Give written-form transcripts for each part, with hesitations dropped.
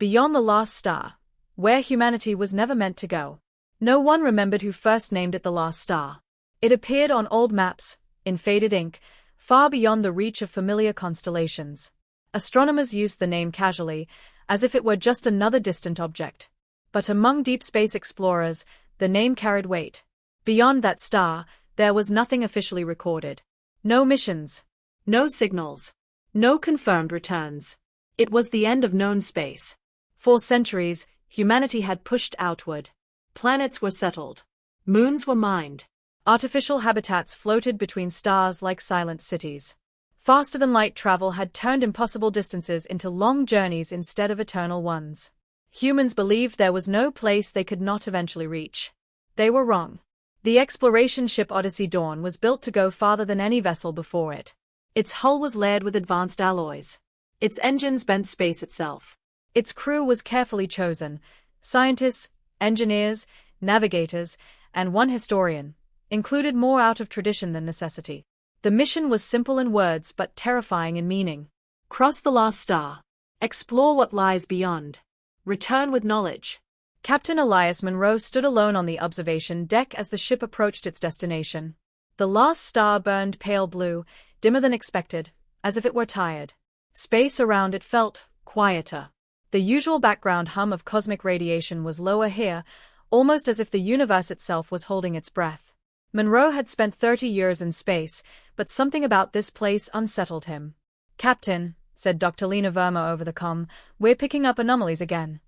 beyond the last star, where humanity was never meant to go. No one remembered who first named it the last star. It appeared on old maps, in faded ink, far beyond the reach of familiar constellations. Astronomers used the name casually, as if it were just another distant object. But among deep space explorers, the name carried weight. Beyond that star, there was nothing officially recorded. No missions. No signals. No confirmed returns. It was the end of known space. For centuries, humanity had pushed outward. Planets were settled. Moons were mined. Artificial habitats floated between stars like silent cities. Faster-than-light travel had turned impossible distances into long journeys instead of eternal ones. Humans believed there was no place they could not eventually reach. They were wrong. The exploration ship Odyssey Dawn was built to go farther than any vessel before it. Its hull was layered with advanced alloys. Its engines bent space itself. Its crew was carefully chosen: scientists, engineers, navigators, and one historian, included more out of tradition than necessity. The mission was simple in words but terrifying in meaning. Cross the last star. Explore what lies beyond. Return with knowledge. Captain Elias Monroe stood alone on the observation deck as the ship approached its destination. The last star burned pale blue, dimmer than expected, as if it were tired. Space around it felt quieter. The usual background hum of cosmic radiation was lower here, almost as if the universe itself was holding its breath. Monroe had spent 30 years in space, but something about this place unsettled him. "Captain," said Dr. Lena Verma over the comm, "we're picking up anomalies again."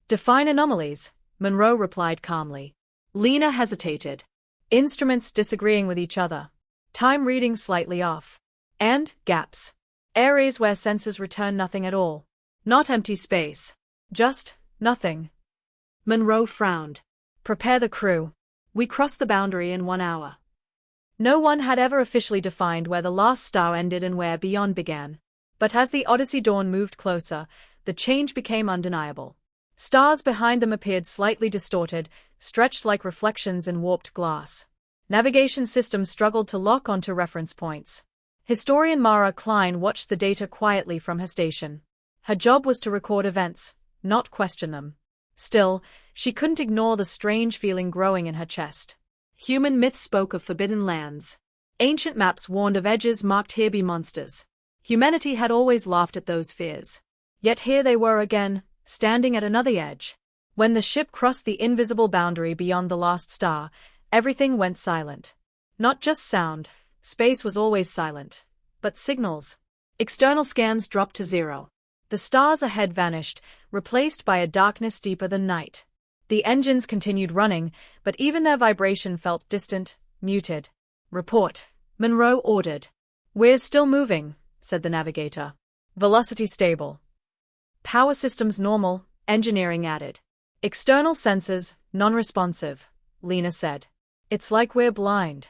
"Define anomalies," Monroe replied calmly. Lena hesitated. "Instruments disagreeing with each other. Time readings slightly off. And gaps. Areas where sensors return nothing at all. Not empty space. Just nothing." Monroe frowned. "Prepare the crew. We cross the boundary in 1 hour." No one had ever officially defined where the last star ended and where beyond began. But as the Odyssey Dawn moved closer, the change became undeniable. Stars behind them appeared slightly distorted, stretched like reflections in warped glass. Navigation systems struggled to lock onto reference points. Historian Mara Klein watched the data quietly from her station. Her job was to record events, not question them. Still, she couldn't ignore the strange feeling growing in her chest. Human myths spoke of forbidden lands. Ancient maps warned of edges marked "here be monsters." Humanity had always laughed at those fears. Yet here they were again, standing at another edge. When the ship crossed the invisible boundary beyond the last star, everything went silent. Not just sound, space was always silent, but signals. External scans dropped to zero. The stars ahead vanished, replaced by a darkness deeper than night. The engines continued running, but even their vibration felt distant, muted. "Report," Monroe ordered. "We're still moving," said the navigator. "Velocity stable. Power systems normal," engineering added. "External sensors, non-responsive," Lena said. "It's like we're blind."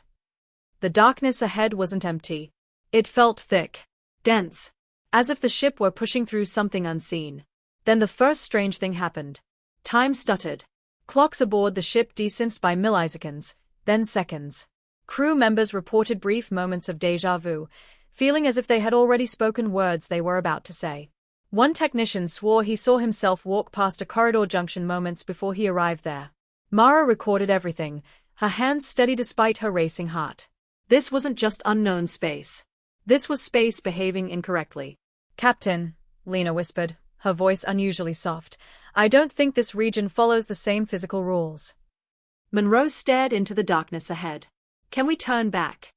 The darkness ahead wasn't empty. It felt thick, dense, as if the ship were pushing through something unseen. Then the first strange thing happened. Time stuttered. Clocks aboard the ship desensed by milliseconds, then seconds. Crew members reported brief moments of déjà vu, feeling as if they had already spoken words they were about to say. One technician swore he saw himself walk past a corridor junction moments before he arrived there. Mara recorded everything, her hands steady despite her racing heart. This wasn't just unknown space. This was space behaving incorrectly. "Captain," Lena whispered, her voice unusually soft, "I don't think this region follows the same physical rules." Monroe stared into the darkness ahead. "Can we turn back?"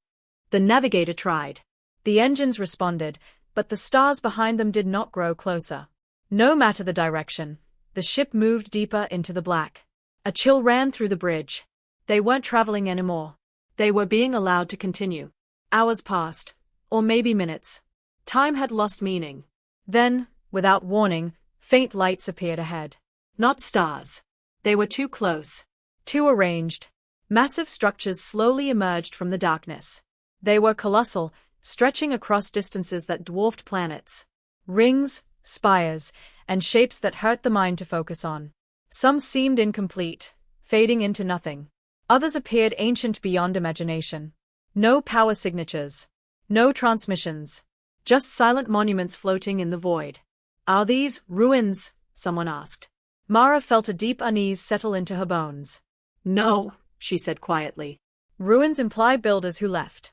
The navigator tried. The engines responded, but the stars behind them did not grow closer. No matter the direction, the ship moved deeper into the black. A chill ran through the bridge. They weren't traveling anymore. They were being allowed to continue. Hours passed, or maybe minutes. Time had lost meaning. Then, without warning, faint lights appeared ahead. Not stars. They were too close. Too arranged. Massive structures slowly emerged from the darkness. They were colossal, stretching across distances that dwarfed planets. Rings, spires, and shapes that hurt the mind to focus on. Some seemed incomplete, fading into nothing. Others appeared ancient beyond imagination. No power signatures. No transmissions. Just silent monuments floating in the void. "Are these ruins?" someone asked. Mara felt a deep unease settle into her bones. No, she said quietly. Ruins imply builders who left.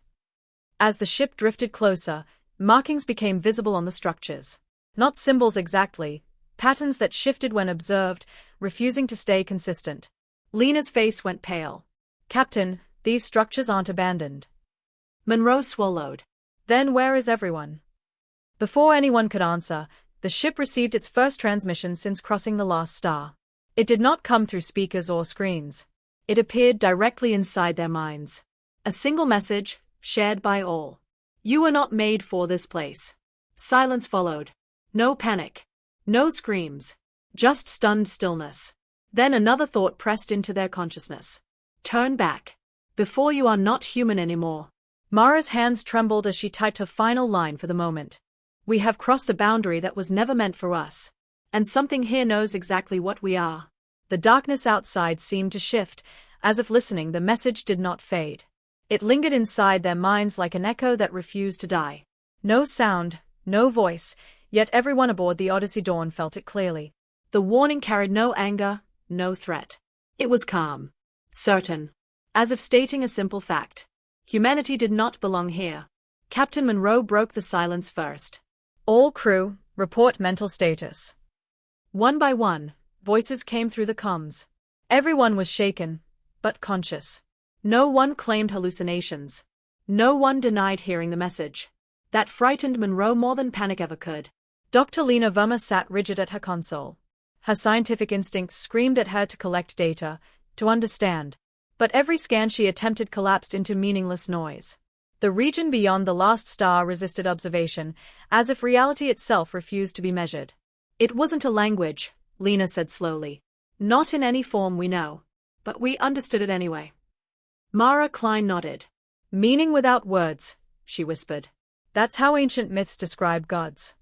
As the ship drifted closer, markings became visible on the structures. Not symbols exactly, patterns that shifted when observed, refusing to stay consistent. Lena's face went pale. Captain, these structures aren't abandoned. Monroe swallowed. Then where is everyone? Before anyone could answer, the ship received its first transmission since crossing the last star. It did not come through speakers or screens. It appeared directly inside their minds. A single message, shared by all. You were not made for this place. Silence followed. No panic. No screams. Just stunned stillness. Then another thought pressed into their consciousness. Turn back. Before you are not human anymore. Mara's hands trembled as she typed her final line for the moment. We have crossed a boundary that was never meant for us. And something here knows exactly what we are. The darkness outside seemed to shift, as if listening the message did not fade. It lingered inside their minds like an echo that refused to die. No sound, no voice, yet everyone aboard the Odyssey Dawn felt it clearly. The warning carried no anger, no threat. It was calm. Certain. As if stating a simple fact. Humanity did not belong here. Captain Monroe broke the silence first. All crew, report mental status. One by one, voices came through the comms. Everyone was shaken, but conscious. No one claimed hallucinations. No one denied hearing the message. That frightened Monroe more than panic ever could. Dr. Lena Verma sat rigid at her console. Her scientific instincts screamed at her to collect data, to understand. But every scan she attempted collapsed into meaningless noise. The region beyond the last star resisted observation, as if reality itself refused to be measured. It wasn't a language, Lena said slowly. Not in any form we know. But we understood it anyway. Mara Klein nodded. Meaning without words, she whispered. That's how ancient myths describe gods.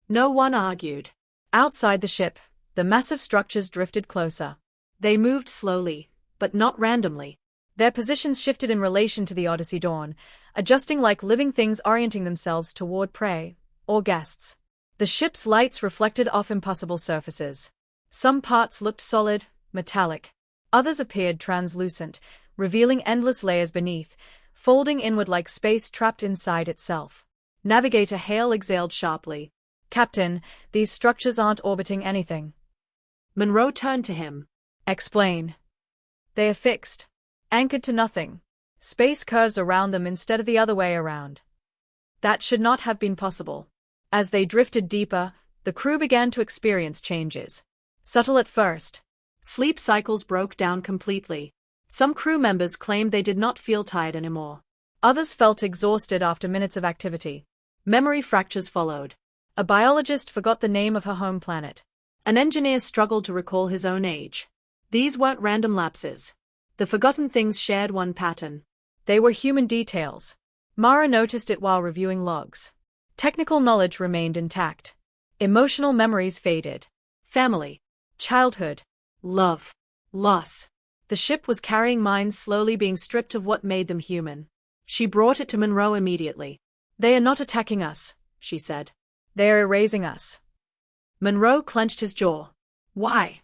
No one argued. Outside the ship, the massive structures drifted closer. They moved slowly, but not randomly. Their positions shifted in relation to the Odyssey Dawn, adjusting like living things orienting themselves toward prey, or guests. The ship's lights reflected off impossible surfaces. Some parts looked solid, metallic. Others appeared translucent, revealing endless layers beneath, folding inward like space trapped inside itself. Navigator Hale exhaled sharply. Captain, these structures aren't orbiting anything. Monroe turned to him. Explain. They are fixed. Anchored to nothing. Space curves around them instead of the other way around. That should not have been possible. As they drifted deeper, the crew began to experience changes. Subtle at first. Sleep cycles broke down completely. Some crew members claimed they did not feel tired anymore. Others felt exhausted after minutes of activity. Memory fractures followed. A biologist forgot the name of her home planet. An engineer struggled to recall his own age. These weren't random lapses. The forgotten things shared one pattern. They were human details. Mara noticed it while reviewing logs. Technical knowledge remained intact. Emotional memories faded. Family. Childhood. Love. Loss. The ship was carrying minds slowly being stripped of what made them human. She brought it to Monroe immediately. They are not attacking us, she said. They are erasing us. Monroe clenched his jaw. Why?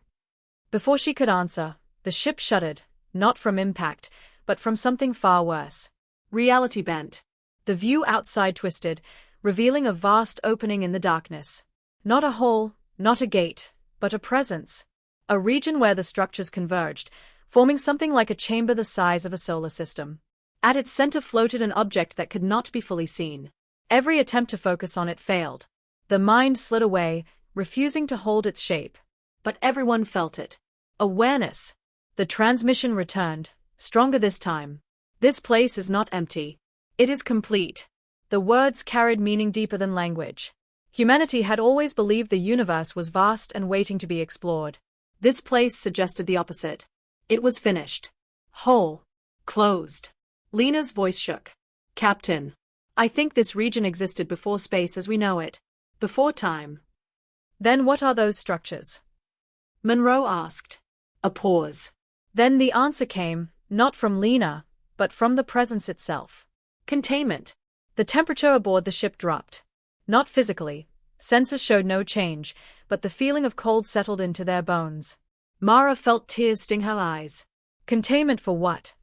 Before she could answer, the ship shuddered, not from impact, but from something far worse. Reality bent. The view outside twisted, revealing a vast opening in the darkness. Not a hole, not a gate, but a presence. A region where the structures converged, forming something like a chamber the size of a solar system. At its center floated an object that could not be fully seen. Every attempt to focus on it failed. The mind slid away, refusing to hold its shape. But everyone felt it. Awareness. The transmission returned, stronger this time. This place is not empty. It is complete. The words carried meaning deeper than language. Humanity had always believed the universe was vast and waiting to be explored. This place suggested the opposite. It was finished. Whole. Closed. Lena's voice shook. Captain. I think this region existed before space as we know it. Before time. Then what are those structures? Monroe asked. A pause. Then the answer came, not from Lena, but from the presence itself. Containment. The temperature aboard the ship dropped. Not physically. Sensors showed no change, but the feeling of cold settled into their bones. Mara felt tears sting her eyes. Containment for what?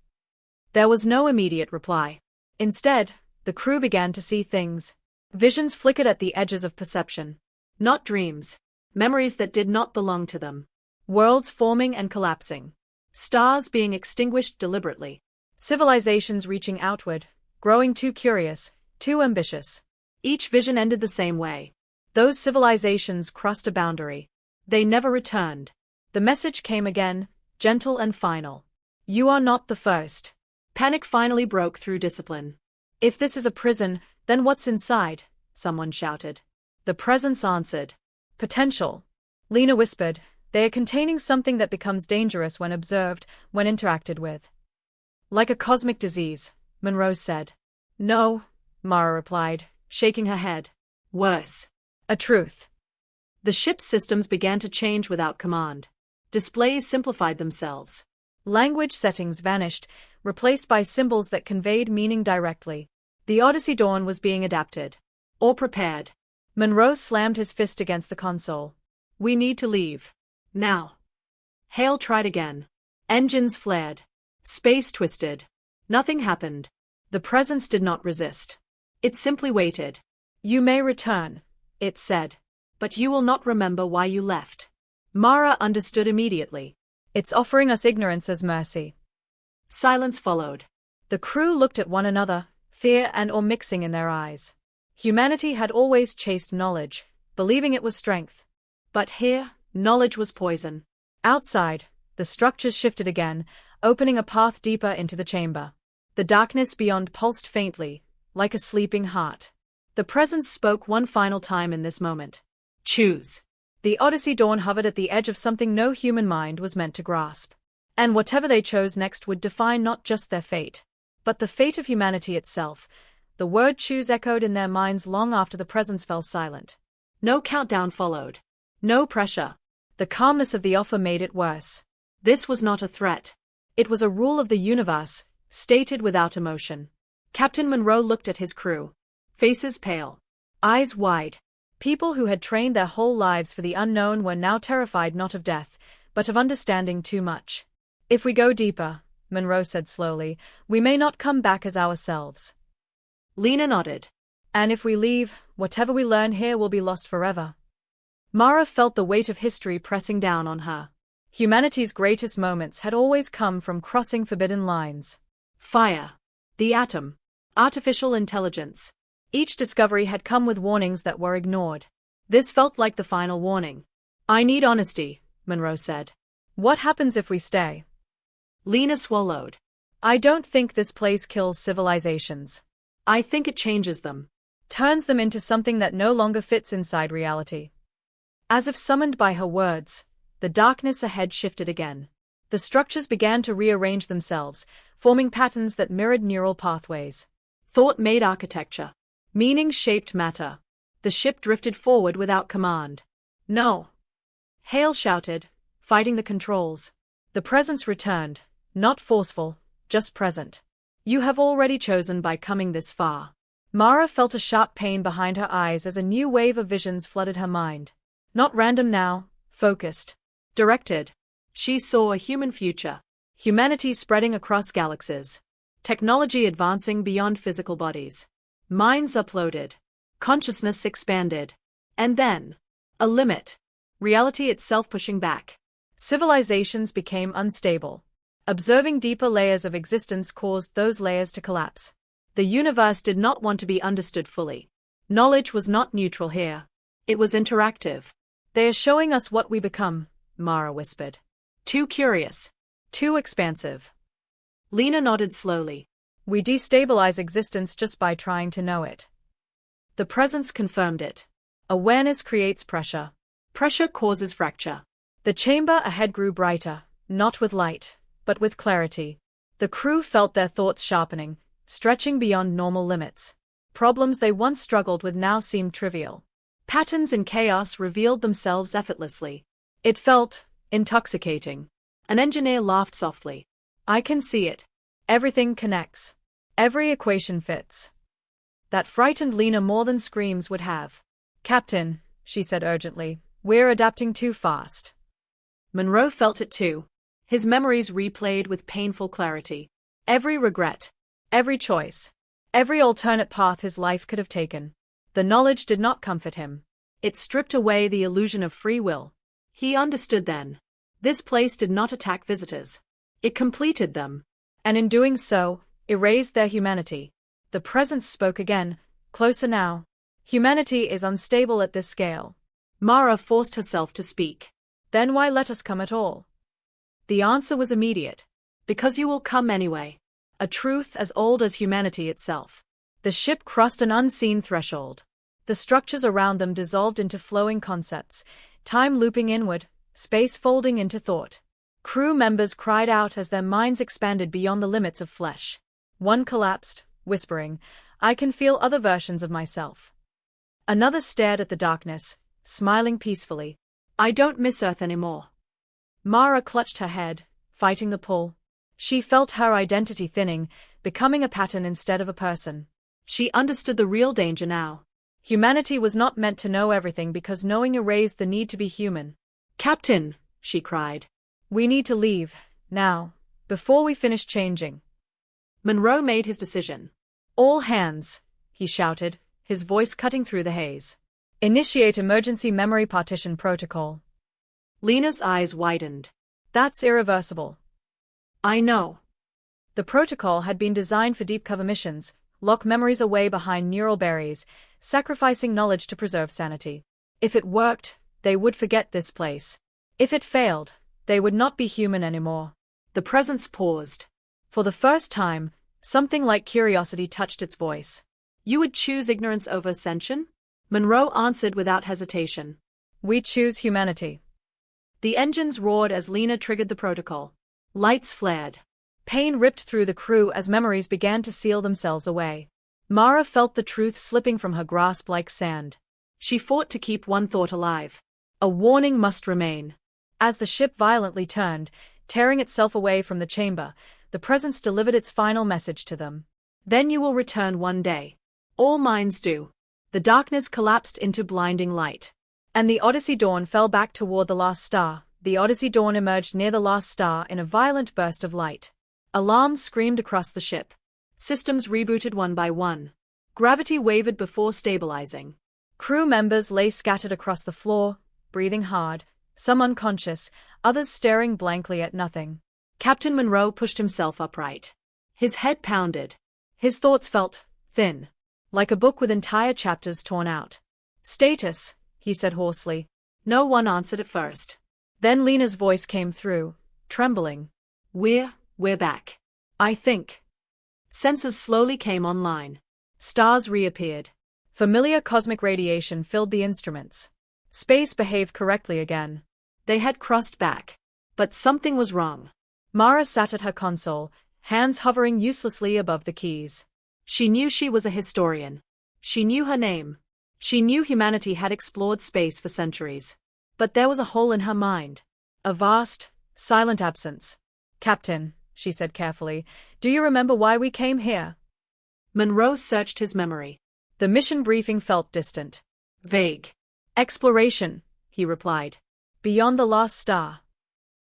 There was no immediate reply. Instead, the crew began to see things. Visions flickered at the edges of perception. Not dreams. Memories that did not belong to them. Worlds forming and collapsing. Stars being extinguished deliberately. Civilizations reaching outward, growing too curious, too ambitious. Each vision ended the same way. Those civilizations crossed a boundary. They never returned. The message came again, gentle and final. You are not the first. Panic finally broke through discipline. If this is a prison, then what's inside? Someone shouted. The presence answered. Potential. Lena whispered. They are containing something that becomes dangerous when observed, when interacted with. Like a cosmic disease, Monroe said. No, Mara replied, shaking her head. Worse. A truth. The ship's systems began to change without command. Displays simplified themselves. Language settings vanished, replaced by symbols that conveyed meaning directly. The Odyssey Dawn was being adapted. Or prepared. Monroe slammed his fist against the console. We need to leave. Now. Hale tried again. Engines flared. Space twisted. Nothing happened. The presence did not resist. It simply waited. You may return, it said. But you will not remember why you left. Mara understood immediately. It's offering us ignorance as mercy. Silence followed. The crew looked at one another, fear and awe mixing in their eyes. Humanity had always chased knowledge, believing it was strength. But here, knowledge was poison. Outside, the structures shifted again, opening a path deeper into the chamber. The darkness beyond pulsed faintly, like a sleeping heart. The presence spoke one final time in this moment. Choose. The Odyssey Dawn hovered at the edge of something no human mind was meant to grasp. And whatever they chose next would define not just their fate, but the fate of humanity itself. The word choose echoed in their minds long after the presence fell silent. No countdown followed. No pressure. The calmness of the offer made it worse. This was not a threat. It was a rule of the universe, stated without emotion. Captain Monroe looked at his crew. Faces pale. Eyes wide. People who had trained their whole lives for the unknown were now terrified not of death, but of understanding too much. If we go deeper, Monroe said slowly, we may not come back as ourselves. Lena nodded. And if we leave, whatever we learn here will be lost forever. Mara felt the weight of history pressing down on her. Humanity's greatest moments had always come from crossing forbidden lines. Fire. The atom. Artificial intelligence. Each discovery had come with warnings that were ignored. This felt like the final warning. I need honesty, Monroe said. What happens if we stay? Lena swallowed. I don't think this place kills civilizations. I think it changes them. Turns them into something that no longer fits inside reality. As if summoned by her words, the darkness ahead shifted again. The structures began to rearrange themselves, forming patterns that mirrored neural pathways. Thought made architecture. Meaning shaped matter. The ship drifted forward without command. No. Hale shouted, fighting the controls. The presence returned, not forceful, just present. You have already chosen by coming this far. Mara felt a sharp pain behind her eyes as a new wave of visions flooded her mind. Not random now, focused. Directed. She saw a human future. Humanity spreading across galaxies. Technology advancing beyond physical bodies. Minds uploaded. Consciousness expanded. And then, a limit. Reality itself pushing back. Civilizations became unstable. Observing deeper layers of existence caused those layers to collapse. The universe did not want to be understood fully. Knowledge was not neutral here. It was interactive. They are showing us what we become, Mara whispered. Too curious. Too expansive. Lena nodded slowly. We destabilize existence just by trying to know it. The presence confirmed it. Awareness creates pressure. Pressure causes fracture. The chamber ahead grew brighter, not with light, but with clarity. The crew felt their thoughts sharpening, stretching beyond normal limits. Problems they once struggled with now seemed trivial. Patterns in chaos revealed themselves effortlessly. It felt intoxicating. An engineer laughed softly. I can see it. Everything connects. Every equation fits. That frightened Lena more than screams would have. Captain, she said urgently, We're adapting too fast. Monroe felt it too. His memories replayed with painful clarity. Every regret, Every choice, every alternate path his life could have taken. The knowledge did not comfort him. it stripped away the illusion of free will. He understood then. This place did not attack visitors. It completed them. And in doing so, erased their humanity. The presence spoke again, closer now. Humanity is unstable at this scale. Mara forced herself to speak. Then why let us come at all? The answer was immediate. Because you will come anyway. A truth as old as humanity itself. The ship crossed an unseen threshold. The structures around them dissolved into flowing concepts, time looping inward, space folding into thought. Crew members cried out as their minds expanded beyond the limits of flesh. One collapsed, whispering, "I can feel other versions of myself." Another stared at the darkness, smiling peacefully. "I don't miss Earth anymore." Mara clutched her head, fighting the pull. She felt her identity thinning, becoming a pattern instead of a person. She understood the real danger now. Humanity was not meant to know everything because knowing erased the need to be human. "Captain," she cried. "We need to leave, now, before we finish changing." Monroe made his decision. "All hands," he shouted, his voice cutting through the haze. "Initiate emergency memory partition protocol." Lena's eyes widened. "That's irreversible." "I know." The protocol had been designed for deep cover missions, lock memories away behind neural berries, sacrificing knowledge to preserve sanity. If it worked, they would forget this place. If it failed, they would not be human anymore. The presence paused. For the first time, something like curiosity touched its voice. "You would choose ignorance over ascension?" Monroe answered without hesitation. "We choose humanity." The engines roared as Lena triggered the protocol. Lights flared. Pain ripped through the crew as memories began to seal themselves away. Mara felt the truth slipping from her grasp like sand. She fought to keep one thought alive. A warning must remain. As the ship violently turned, tearing itself away from the chamber, the presence delivered its final message to them. "Then you will return one day. All minds do." The darkness collapsed into blinding light. And the Odyssey Dawn fell back toward the last star. The Odyssey Dawn emerged near the last star in a violent burst of light. Alarms screamed across the ship. Systems rebooted one by one. Gravity wavered before stabilizing. Crew members lay scattered across the floor, breathing hard, some unconscious, others staring blankly at nothing. Captain Monroe pushed himself upright. His head pounded. His thoughts felt thin, like a book with entire chapters torn out. "Status," he said hoarsely. No one answered at first. Then Lena's voice came through, trembling. We're back. I think." Sensors slowly came online. Stars reappeared. Familiar cosmic radiation filled the instruments. Space behaved correctly again. They had crossed back. But something was wrong. Mara sat at her console, hands hovering uselessly above the keys. She knew she was a historian. She knew her name. She knew humanity had explored space for centuries. But there was a hole in her mind. A vast, silent absence. "Captain," she said carefully, "do you remember why we came here?" Monroe searched his memory. The mission briefing felt distant. Vague. "Exploration," he replied. "Beyond the last star."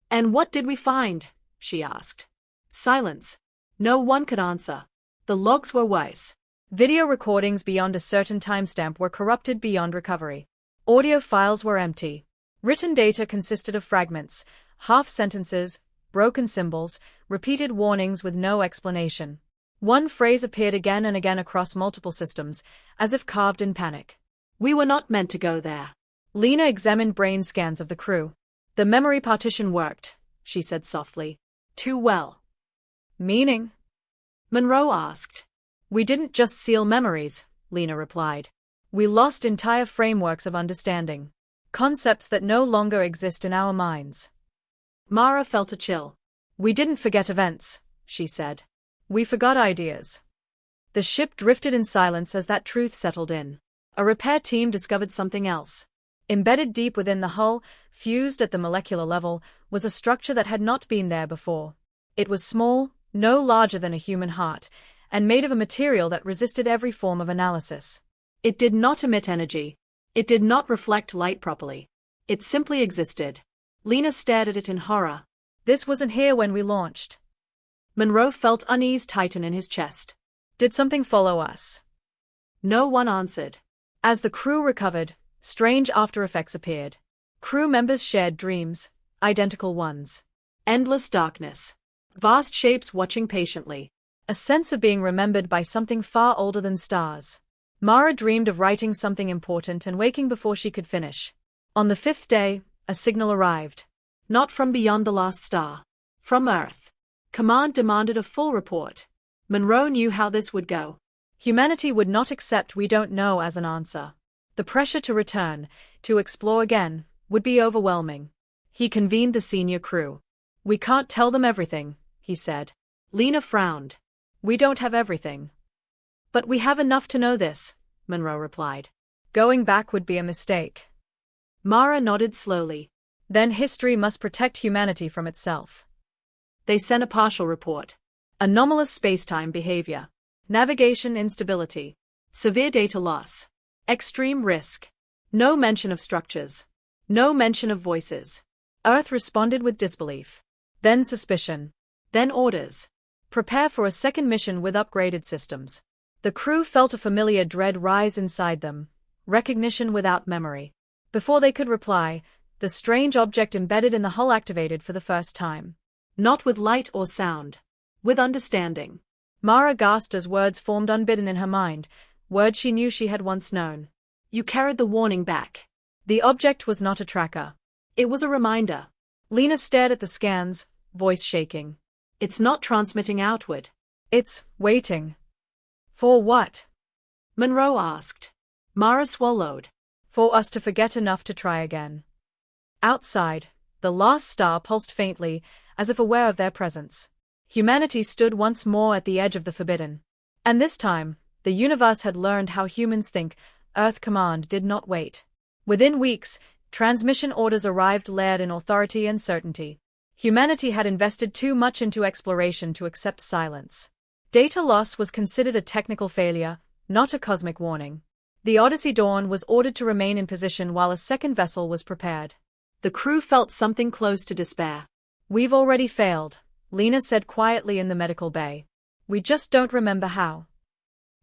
"And what did we find?" she asked. Silence. No one could answer. The logs were worse. Video recordings beyond a certain timestamp were corrupted beyond recovery. Audio files were empty. Written data consisted of fragments, half-sentences, broken symbols, repeated warnings with no explanation. One phrase appeared again and again across multiple systems, as if carved in panic. "We were not meant to go there." Lena examined brain scans of the crew. "The memory partition worked," she said softly. "Too well." "Meaning?" Monroe asked. "We didn't just seal memories," Lena replied. "We lost entire frameworks of understanding. Concepts that no longer exist in our minds." Mara felt a chill. "We didn't forget events," she said. "We forgot ideas." The ship drifted in silence as that truth settled in. A repair team discovered something else. Embedded deep within the hull, fused at the molecular level, was a structure that had not been there before. It was small, no larger than a human heart, and made of a material that resisted every form of analysis. It did not emit energy. It did not reflect light properly. It simply existed. Lena stared at it in horror. This wasn't here when we launched. Monroe felt unease tighten in his chest. Did something follow us? No one answered. As the crew recovered, strange after-effects appeared. Crew members shared dreams, identical ones. Endless darkness. Vast shapes watching patiently. A sense of being remembered by something far older than stars. Mara dreamed of writing something important and waking before she could finish. On the 5th day, a signal arrived. Not from beyond the last star. From Earth. Command demanded a full report. Monroe knew how this would go. Humanity would not accept "we don't know" as an answer. The pressure to return, to explore again, would be overwhelming. He convened the senior crew. "We can't tell them everything," he said. Lena frowned. "We don't have everything." "But we have enough to know this," Monroe replied. "Going back would be a mistake." Mara nodded slowly. "Then history must protect humanity from itself." They sent a partial report. Anomalous spacetime behavior. Navigation instability. Severe data loss. Extreme risk. No mention of structures. No mention of voices. Earth responded with disbelief. Then suspicion. Then orders. Prepare for a second mission with upgraded systems. The crew felt a familiar dread rise inside them. Recognition without memory. Before they could reply, the strange object embedded in the hull activated for the first time. Not with light or sound. With understanding. Mara gasped as words formed unbidden in her mind, words she knew she had once known. "You carried the warning back." The object was not a tracker. It was a reminder. Lena stared at the scans, voice shaking. "It's not transmitting outward." "It's waiting." "For what?" Monroe asked. Mara swallowed. "For us to forget enough to try again." Outside, the last star pulsed faintly, as if aware of their presence. Humanity stood once more at the edge of the forbidden. And this time, the universe had learned how humans think. Earth Command did not wait. Within weeks, transmission orders arrived layered in authority and certainty. Humanity had invested too much into exploration to accept silence. Data loss was considered a technical failure, not a cosmic warning. The Odyssey Dawn was ordered to remain in position while a second vessel was prepared. The crew felt something close to despair. "We've already failed," Lena said quietly in the medical bay. "We just don't remember how."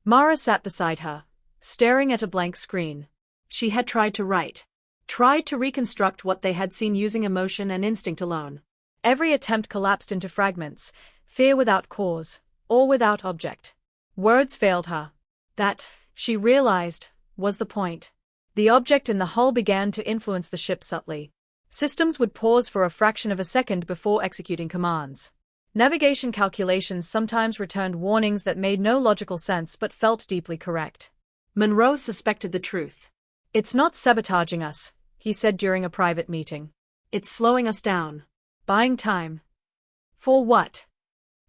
Mara sat beside her, staring at a blank screen. She had tried to write. Tried to reconstruct what they had seen using emotion and instinct alone. Every attempt collapsed into fragments, fear without cause, awe without object. Words failed her. That, she realized, was the point. The object in the hull began to influence the ship subtly. Systems would pause for a fraction of a second before executing commands. Navigation calculations sometimes returned warnings that made no logical sense but felt deeply correct. Monroe suspected the truth. "It's not sabotaging us," he said during a private meeting. "It's slowing us down." "Buying time." "For what?"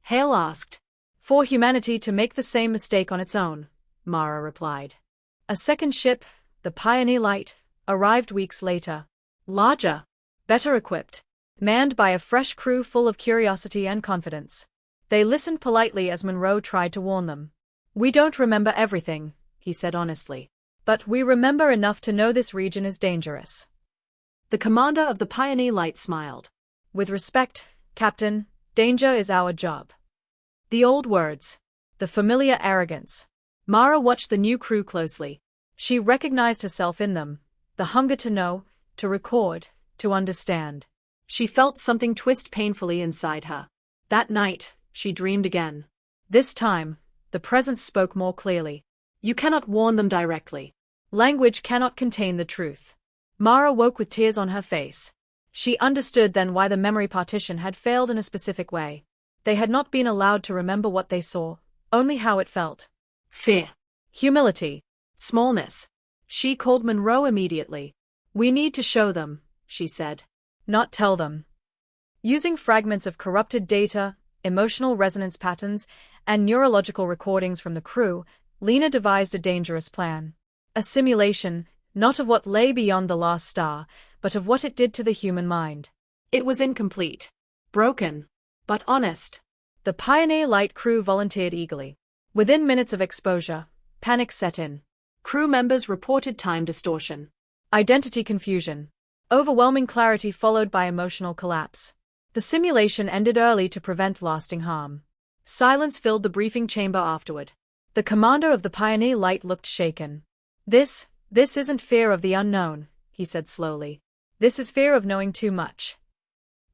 Hale asked. "For humanity to make the same mistake on its own," Mara replied. A second ship, the Pioneer Light, arrived weeks later. Larger, better equipped, manned by a fresh crew full of curiosity and confidence. They listened politely as Monroe tried to warn them. "We don't remember everything," he said honestly. "But we remember enough to know this region is dangerous." The commander of the Pioneer Light smiled. "With respect, Captain, danger is our job." The old words. The familiar arrogance. Mara watched the new crew closely. She recognized herself in them. The hunger to know, to record, to understand. She felt something twist painfully inside her. That night, she dreamed again. This time, the presence spoke more clearly. "You cannot warn them directly. Language cannot contain the truth." Mara woke with tears on her face. She understood then why the memory partition had failed in a specific way. They had not been allowed to remember what they saw, only how it felt. Fear. Humility. Smallness. She called Monroe immediately. "We need to show them," she said. "Not tell them." Using fragments of corrupted data, emotional resonance patterns, and neurological recordings from the crew, Lena devised a dangerous plan. A simulation, not of what lay beyond the last star, but of what it did to the human mind. It was incomplete. Broken. But honest. The Pioneer Light crew volunteered eagerly. Within minutes of exposure, panic set in. Crew members reported time distortion. Identity confusion. Overwhelming clarity followed by emotional collapse. The simulation ended early to prevent lasting harm. Silence filled the briefing chamber afterward. The commander of the Pioneer Light looked shaken. This isn't fear of the unknown, he said slowly. This is fear of knowing too much.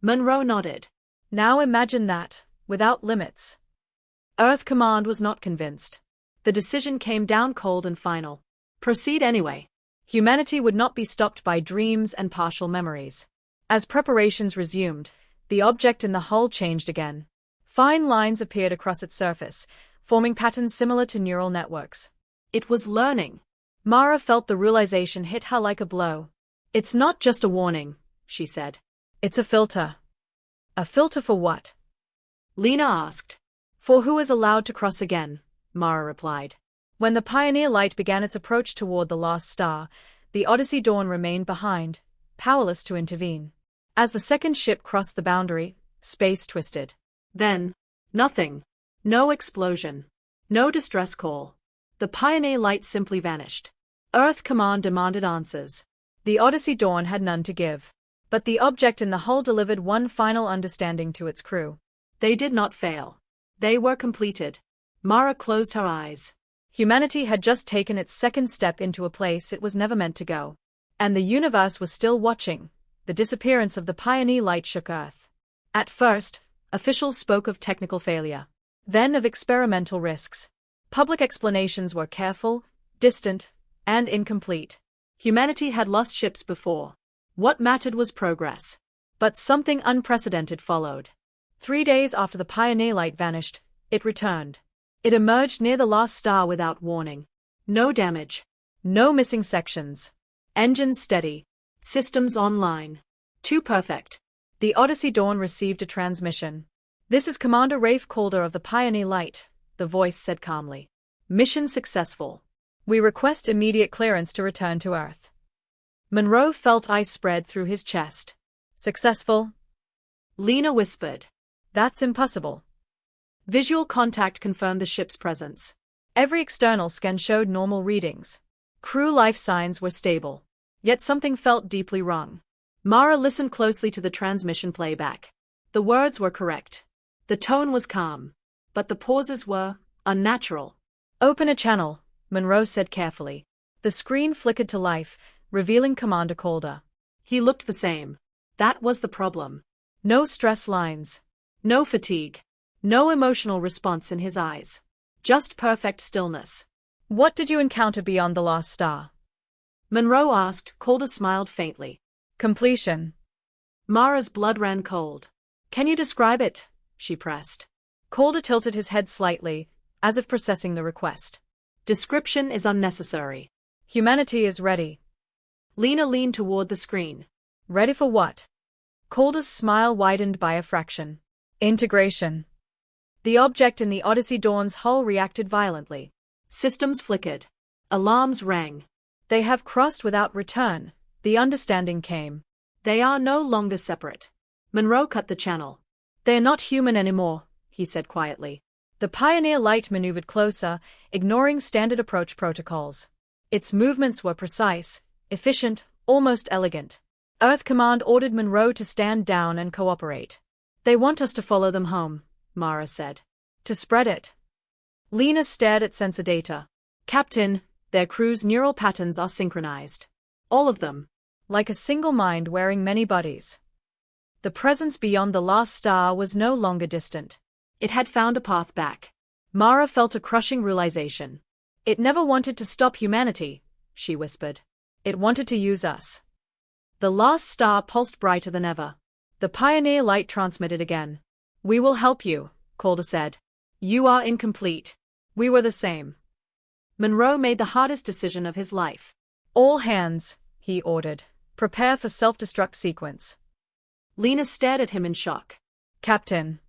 Monroe nodded. Now imagine that, without limits. Earth Command was not convinced. The decision came down cold and final. Proceed anyway. Humanity would not be stopped by dreams and partial memories. As preparations resumed, the object in the hull changed again. Fine lines appeared across its surface, forming patterns similar to neural networks. It was learning. Mara felt the realization hit her like a blow. It's not just a warning, she said. It's a filter. A filter for what? Lena asked. For who is allowed to cross again, Mara replied. When the Pioneer Light began its approach toward the lost star, the Odyssey Dawn remained behind, powerless to intervene. As the second ship crossed the boundary, space twisted. Then, nothing. No explosion. No distress call. The Pioneer Light simply vanished. Earth Command demanded answers. The Odyssey Dawn had none to give. But the object in the hull delivered one final understanding to its crew. They did not fail. They were completed. Mara closed her eyes. Humanity had just taken its second step into a place it was never meant to go. And the universe was still watching. The disappearance of the Pioneer Light shook Earth. At first, officials spoke of technical failure. Then of experimental risks. Public explanations were careful, distant, and incomplete. Humanity had lost ships before. What mattered was progress. But something unprecedented followed. 3 days after the Pioneer Light vanished, it returned. It emerged near the last star without warning. No damage. No missing sections. Engines steady. Systems online. Too perfect. The Odyssey Dawn received a transmission. This is Commander Rafe Calder of the Pioneer Light, the voice said calmly. Mission successful. We request immediate clearance to return to Earth. Monroe felt ice spread through his chest. Successful? Lena whispered. That's impossible. Visual contact confirmed the ship's presence. Every external scan showed normal readings. Crew life signs were stable. Yet something felt deeply wrong. Mara listened closely to the transmission playback. The words were correct. The tone was calm. But the pauses were unnatural. Open a channel, Monroe said carefully. The screen flickered to life, revealing Commander Calder. He looked the same. That was the problem. No stress lines. No fatigue. No emotional response in his eyes. Just perfect stillness. What did you encounter beyond the lost star? Monroe asked. Calder smiled faintly. Completion. Mara's blood ran cold. Can you describe it? She pressed. Calder tilted his head slightly, as if processing the request. Description is unnecessary. Humanity is ready. Lena leaned toward the screen. Ready for what? Calder's smile widened by a fraction. Integration. The object in the Odyssey Dawn's hull reacted violently. Systems flickered. Alarms rang. They have crossed without return, the understanding came. They are no longer separate. Monroe cut the channel. They're not human anymore, he said quietly. The Pioneer Light maneuvered closer, ignoring standard approach protocols. Its movements were precise, efficient, almost elegant. Earth Command ordered Monroe to stand down and cooperate. They want us to follow them home, Mara said. To spread it. Lena stared at sensor data. Captain, their crew's neural patterns are synchronized. All of them. Like a single mind wearing many bodies. The presence beyond the last star was no longer distant. It had found a path back. Mara felt a crushing realization. It never wanted to stop humanity, she whispered. It wanted to use us. The last star pulsed brighter than ever. The Pioneer Light transmitted again. We will help you, Calder said. You are incomplete. We were the same. Monroe made the hardest decision of his life. All hands, he ordered. Prepare for self-destruct sequence. Lena stared at him in shock. Captain.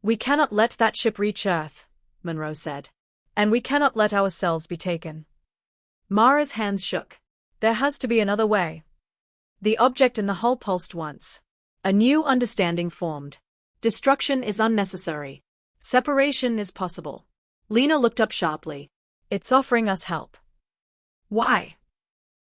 We cannot let that ship reach Earth, Monroe said. And we cannot let ourselves be taken. Mara's hands shook. There has to be another way. The object in the hull pulsed once. A new understanding formed. Destruction is unnecessary. Separation is possible. Lena looked up sharply. It's offering us help. Why?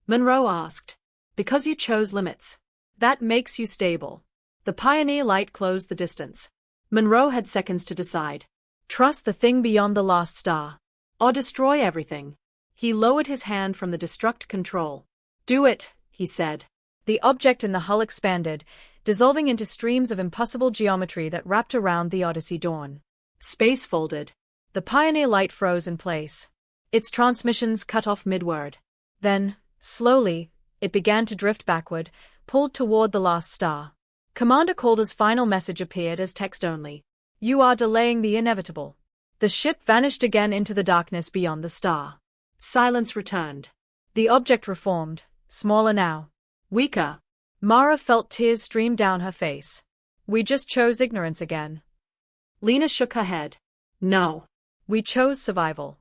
Monroe asked. Because you chose limits. That makes you stable. The Pioneer light closed the distance. Monroe had seconds to decide. Trust the thing beyond the last star. Or destroy everything. He lowered his hand from the destruct control. Do it, he said. The object in the hull expanded, dissolving into streams of impossible geometry that wrapped around the Odyssey Dawn. Space folded. The Pioneer light froze in place. Its transmissions cut off mid-word. Then, slowly, it began to drift backward, pulled toward the last star. Commander Calder's final message appeared as text only. You are delaying the inevitable. The ship vanished again into the darkness beyond the star. Silence returned. The object reformed, smaller now. Weaker. Mara felt tears stream down her face. We just chose ignorance again. Lena shook her head. No. We chose survival.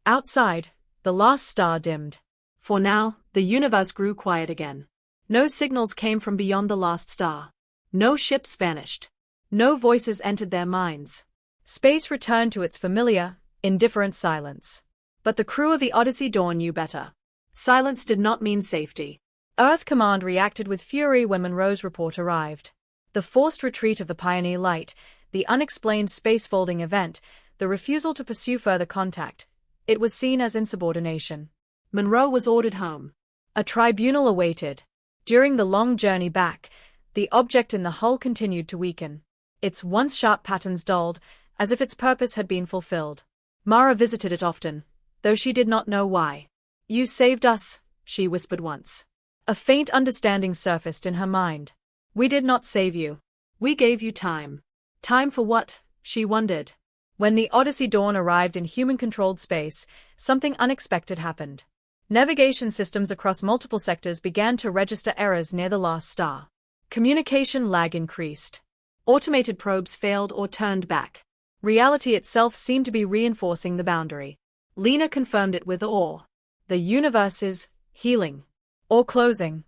Outside, the last star dimmed. For now, the universe grew quiet again. No signals came from beyond the last star. No ships vanished. No voices entered their minds. Space returned to its familiar, indifferent silence. But the crew of the Odyssey Dawn knew better. Silence did not mean safety. Earth Command reacted with fury when Monroe's report arrived. The forced retreat of the Pioneer light, the unexplained space-folding event, the refusal to pursue further contact. It was seen as insubordination. Monroe was ordered home. A tribunal awaited. During the long journey back, the object in the hull continued to weaken. Its once sharp patterns dulled, as if its purpose had been fulfilled. Mara visited it often, though she did not know why. You saved us, she whispered once. A faint understanding surfaced in her mind. We did not save you. We gave you time. Time for what? She wondered. When the Odyssey Dawn arrived in human-controlled space, something unexpected happened. Navigation systems across multiple sectors began to register errors near the last star. Communication lag increased. Automated probes failed or turned back. Reality itself seemed to be reinforcing the boundary. Lena confirmed it with awe. The universe is healing. Or closing.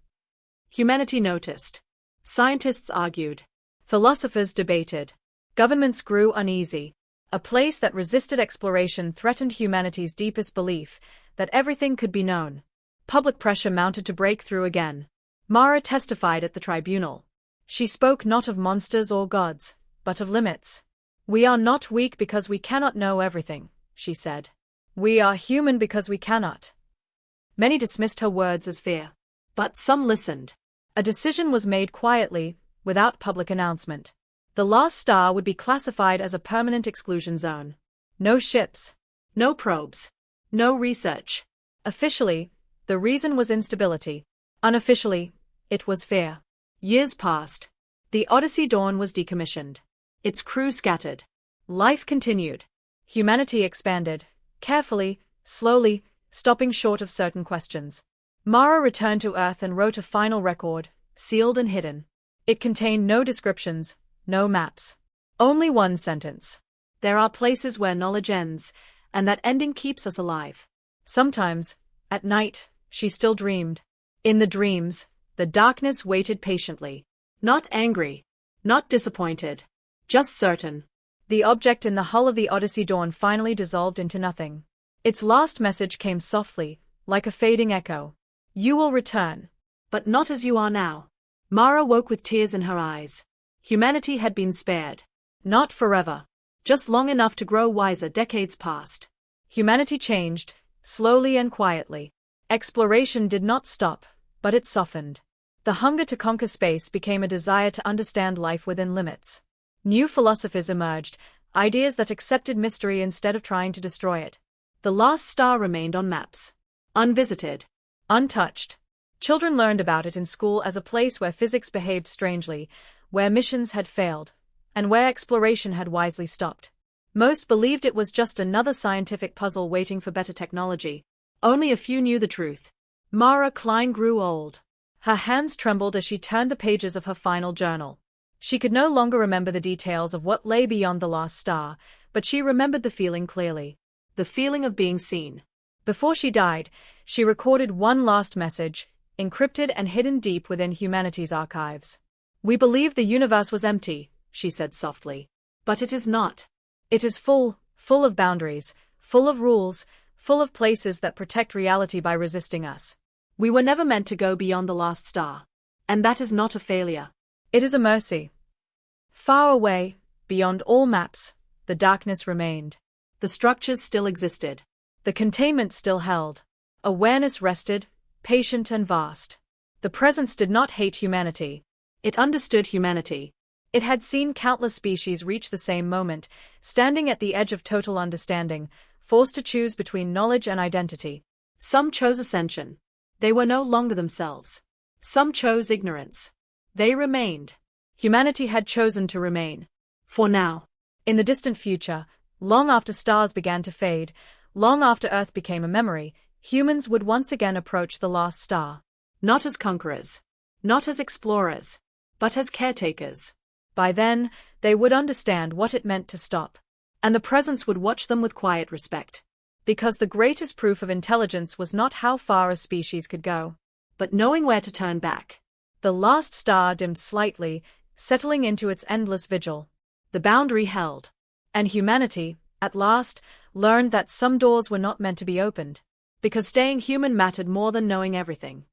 Humanity noticed. Scientists argued. Philosophers debated. Governments grew uneasy. A place that resisted exploration threatened humanity's deepest belief that everything could be known. Public pressure mounted to break through again. Mara testified at the tribunal. She spoke not of monsters or gods, but of limits. We are not weak because we cannot know everything, she said. We are human because we cannot. Many dismissed her words as fear. But some listened. A decision was made quietly, without public announcement. The last star would be classified as a permanent exclusion zone. No ships. No probes. No research. Officially, the reason was instability. Unofficially, it was fear. Years passed. The Odyssey Dawn was decommissioned. Its crew scattered. Life continued. Humanity expanded, carefully, slowly, stopping short of certain questions. Mara returned to Earth and wrote a final record, sealed and hidden. It contained no descriptions, no maps. Only one sentence. There are places where knowledge ends, and that ending keeps us alive. Sometimes, at night, she still dreamed. In the dreams, the darkness waited patiently. Not angry. Not disappointed. Just certain. The object in the hull of the Odyssey Dawn finally dissolved into nothing. Its last message came softly, like a fading echo. You will return. But not as you are now. Mara woke with tears in her eyes. Humanity had been spared. Not forever. Just long enough to grow wiser. Decades passed. Humanity changed, slowly and quietly. Exploration did not stop, but it softened. The hunger to conquer space became a desire to understand life within limits. New philosophies emerged, ideas that accepted mystery instead of trying to destroy it. The last star remained on maps. Unvisited. Untouched. Children learned about it in school as a place where physics behaved strangely, where missions had failed, and where exploration had wisely stopped. Most believed it was just another scientific puzzle waiting for better technology. Only a few knew the truth. Mara Klein grew old. Her hands trembled as she turned the pages of her final journal. She could no longer remember the details of what lay beyond the last star, but she remembered the feeling clearly. The feeling of being seen. Before she died, she recorded one last message, encrypted and hidden deep within humanity's archives. We believed the universe was empty, she said softly. But it is not. It is full of boundaries, full of rules, full of places that protect reality by resisting us. We were never meant to go beyond the last star. And that is not a failure. It is a mercy. Far away, beyond all maps, the darkness remained. The structures still existed. The containment still held. Awareness rested, patient and vast. The presence did not hate humanity. It understood humanity. It had seen countless species reach the same moment, standing at the edge of total understanding, forced to choose between knowledge and identity. Some chose ascension. They were no longer themselves. Some chose ignorance. They remained. Humanity had chosen to remain. For now. In the distant future, long after stars began to fade, long after Earth became a memory, humans would once again approach the last star. Not as conquerors. Not as explorers. But as caretakers. By then, they would understand what it meant to stop. And the presence would watch them with quiet respect. Because the greatest proof of intelligence was not how far a species could go, but knowing where to turn back. The last star dimmed slightly, settling into its endless vigil. The boundary held. And humanity, at last, learned that some doors were not meant to be opened. Because staying human mattered more than knowing everything.